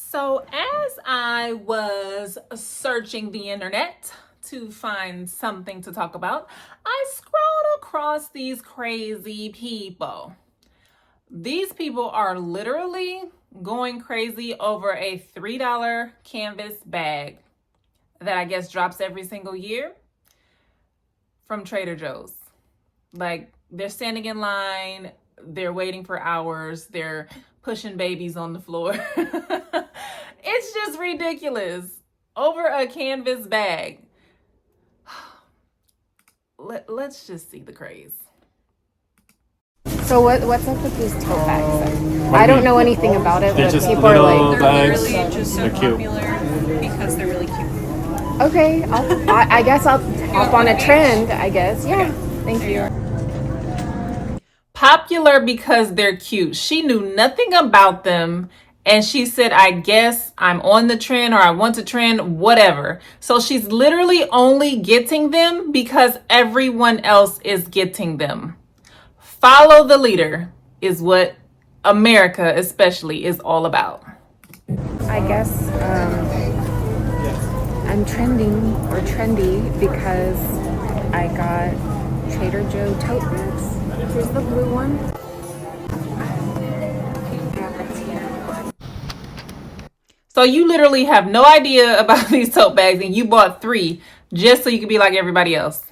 So, as I was searching the internet to find something to talk about, I scrolled across these crazy people. These people are literally going crazy over a $3 canvas bag that I guess drops every single year from Trader Joe's. Like, they're standing in line, they're waiting for hours, they're pushing babies on the floor. It's just ridiculous. Over a canvas bag. Let's just see the craze. So what's up with these tote bags? What do I you don't mean? know anything about it, They're but just people are little like, They're bags. literally just so They're cute. popular because they're really cute. okay, I guess I'll hop on a trend. I guess, yeah. Thank you. Popular because they're cute. She knew nothing about them. And she said, I guess I'm on the trend or I want to trend, whatever. So she's literally only getting them because everyone else is getting them. Follow the leader is what America especially is all about. I guess I'm trending or trendy because I got Trader Joe tote bags. Here's the blue one. So you literally have no idea about these tote bags and you bought 3 just so you could be like everybody else.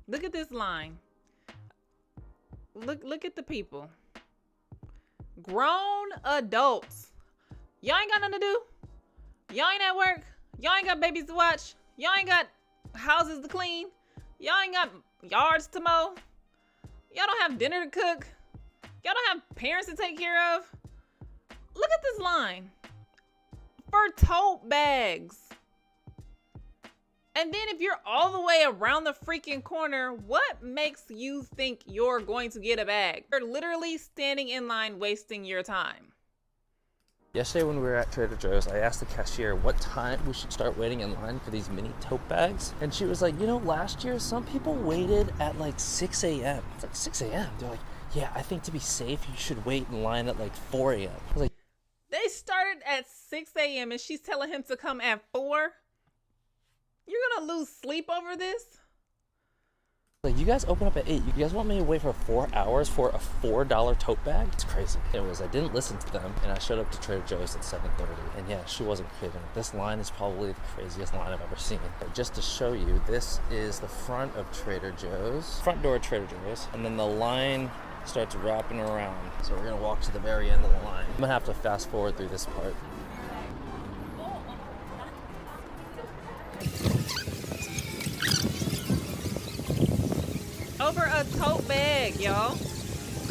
Look at this line. Look at the people. Grown adults. Y'all ain't got nothing to do. Y'all ain't at work. Y'all ain't got babies to watch. Y'all ain't got houses to clean. Y'all ain't got yards to mow. Y'all don't have dinner to cook. Y'all don't have parents to take care of. Look at this line. For tote bags. And then if you're all the way around the freaking corner, what makes you think you're going to get a bag? You're literally standing in line wasting your time. Yesterday when we were at Trader Joe's, I asked the cashier what time we should start waiting in line for these mini tote bags. And she was like, last year some people waited at like 6 a.m. It's like 6 a.m. They're like, yeah, I think to be safe, you should wait in line at like 4 a.m. I was like, They started at 6 a.m. and she's telling him to come at 4? You're gonna lose sleep over this? you guys open up at 8. You guys want me to wait for 4 hours for a $4 tote bag? It's crazy. I didn't listen to them, and I showed up to Trader Joe's at 7:30. And yeah, she wasn't kidding. This line is probably the craziest line I've ever seen. But just to show you, this is the front of Trader Joe's. Front door of Trader Joe's. And then the line starts wrapping around. So we're gonna walk to the very end of the line. I'm gonna have to fast forward through this part. Over a tote bag, y'all.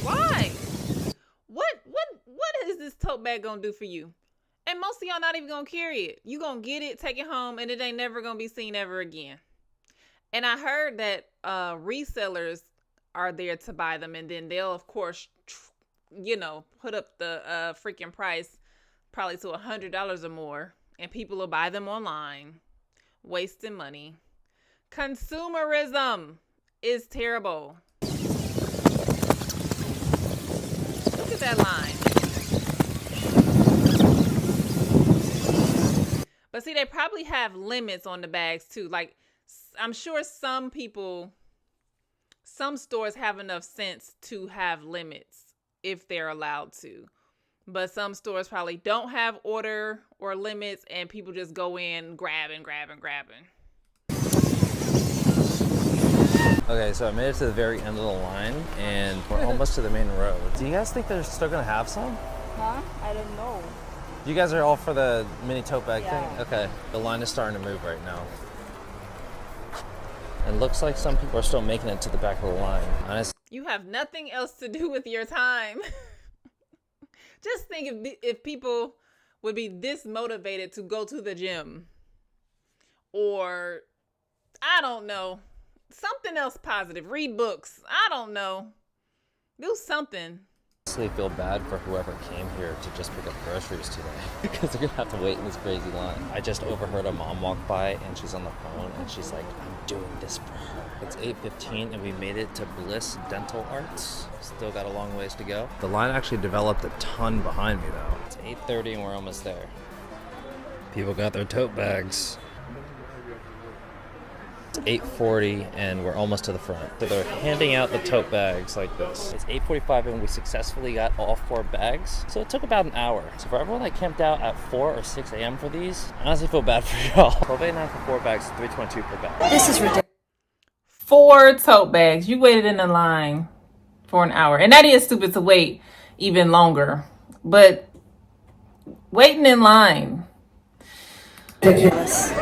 Why? What is this tote bag gonna do for you? And most of y'all not even gonna carry it. You gonna get it, take it home, and it ain't never gonna be seen ever again. And I heard that resellers are there to buy them, and then they'll of course put up the freaking price probably to $100 or more, and people will buy them online, wasting money. Consumerism is terrible. Look at that line. But see, they probably have limits on the bags too. Like, I'm sure some stores have enough sense to have limits if they're allowed to. But some stores probably don't have order or limits, and people just go in grabbing. Okay, so I made it to the very end of the line, and we're almost to the main road. Do you guys think they're still gonna have some? Huh? I don't know. You guys are all for the mini tote bag Yeah. thing? Okay, the line is starting to move right now. It looks like some people are still making it to the back of the line. Honestly, You have nothing else to do with your time. Just think if people would be this motivated to go to the gym, or I don't know, something else positive. Read books. I don't know. Do something. I feel bad for whoever came here to just pick up groceries today because they're gonna have to wait in this crazy line. I just overheard a mom walk by and she's on the phone and she's like, I'm doing this for her. It's 8:15 and we made it to Bliss Dental Arts. Still got a long ways to go. The line actually developed a ton behind me though. It's 8:30 and we're almost there. People got their tote bags. It's 8:40 and we're almost to the front. So they're handing out the tote bags like this. It's 8:45 and we successfully got all 4 bags. So it took about an hour. So for everyone that camped out at 4 or 6 a.m. for these, I honestly feel bad for y'all. $12.89 for 4 bags, $3.22 per bag. This is ridiculous. 4 tote bags. You waited in the line for an hour. And that is stupid to wait even longer. But waiting in line. Ridiculous.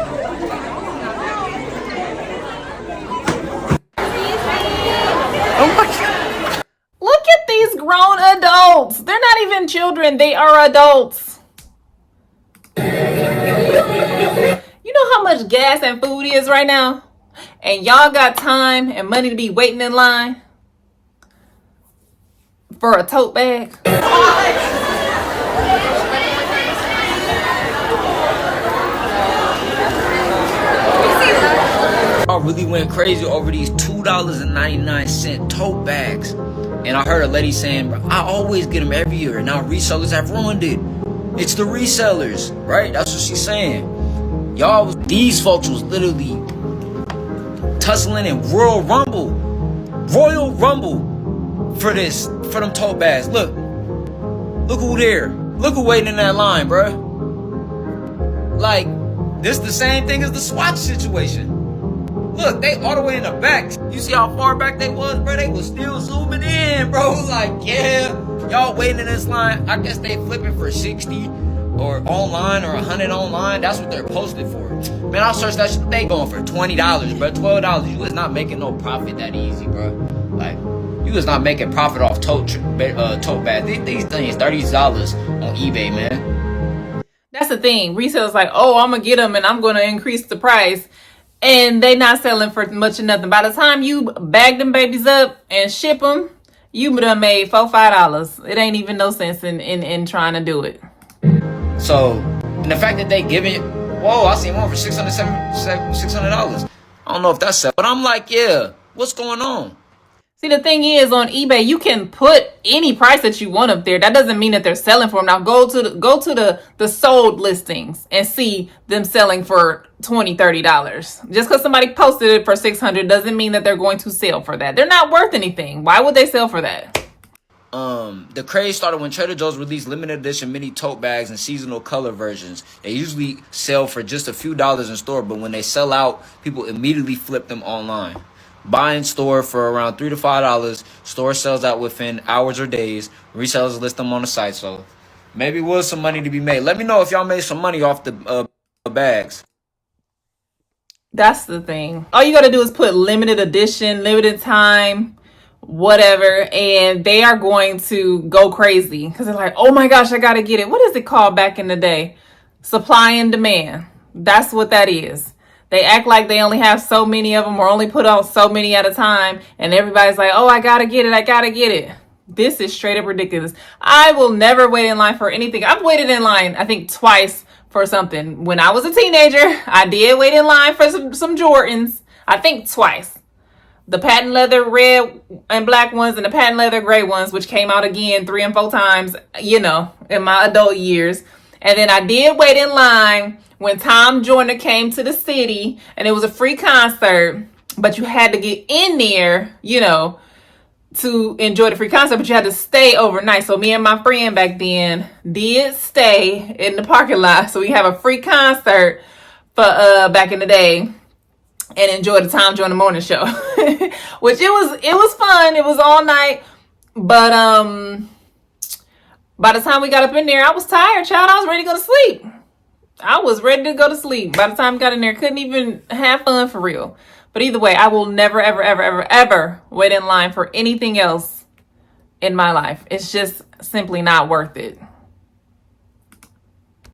Oh my God. Look at these grown adults. They're not even children. They are adults. You know how much gas and food is right now? And y'all got time and money to be waiting in line for a tote bag? I really went crazy over these $2.99 tote bags. And I heard a lady saying, I always get them every year. And now resellers have ruined it. It's the resellers, right? That's what she's saying. Y'all, these folks was literally tussling in Royal Rumble for them tote bags. Look who there. Look who waiting in that line, bruh. Like, this the same thing as the Swatch situation. Look, they all the way in the back. You see how far back they was, bro? They was still zooming in, bro. Like, yeah, y'all waiting in this line. I guess they flipping for 60 or online or 100 online. That's what they're posted for. Man, I'll search that shit. They going for $20, bro. $12. You is not making no profit that easy, bro. Like, you is not making profit off tote bags. These things $30 on eBay, man. That's the thing. Resellers like, oh, I'm going to get them and I'm going to increase the price. And they not selling for much of nothing. By the time you bag them babies up and ship them, you done made $4-5. It ain't even no sense in trying to do it. So, and the fact that they give it, whoa, I seen one for $600. I don't know if that's set, but I'm like, yeah, what's going on? See, the thing is, on eBay, you can put any price that you want up there. That doesn't mean that they're selling for them. Now, go to the sold listings and see them selling for $20, $30. Just because somebody posted it for $600 doesn't mean that they're going to sell for that. They're not worth anything. Why would they sell for that? The craze started when Trader Joe's released limited edition mini tote bags and seasonal color versions. They usually sell for just a few dollars in store, but when they sell out, people immediately flip them online. Buy in store for around $3 to $5. Store sells out within hours or days. Resellers list them on the site, so maybe was some money to be made. Let me know if y'all made some money off the bags. That's the thing. All you got to do is put limited edition, limited time, whatever, and they are going to go crazy because they're like, oh my gosh, I got to get it. What is it called back in the day? Supply and demand. That's what that is. They act like they only have so many of them or only put out so many at a time. And everybody's like, oh, I got to get it. I got to get it. This is straight up ridiculous. I will never wait in line for anything. I've waited in line, I think, twice for something. When I was a teenager, I did wait in line for some Jordans. I think twice. The patent leather red and black ones and the patent leather gray ones, which came out again 3 and 4 times, in my adult years. And then I did wait in line when Tom Joyner came to the city and it was a free concert, but you had to get in there, to enjoy the free concert, but you had to stay overnight. So me and my friend back then did stay in the parking lot. So we have a free concert for back in the day and enjoy the Tom Joyner morning show, which it was fun. It was all night, but by the time we got up in there, I was tired, child. I was ready to go to sleep. I was ready to go to sleep. By the time I got in there, couldn't even have fun for real. But either way, I will never, ever, ever, ever, ever wait in line for anything else in my life. It's just simply not worth it.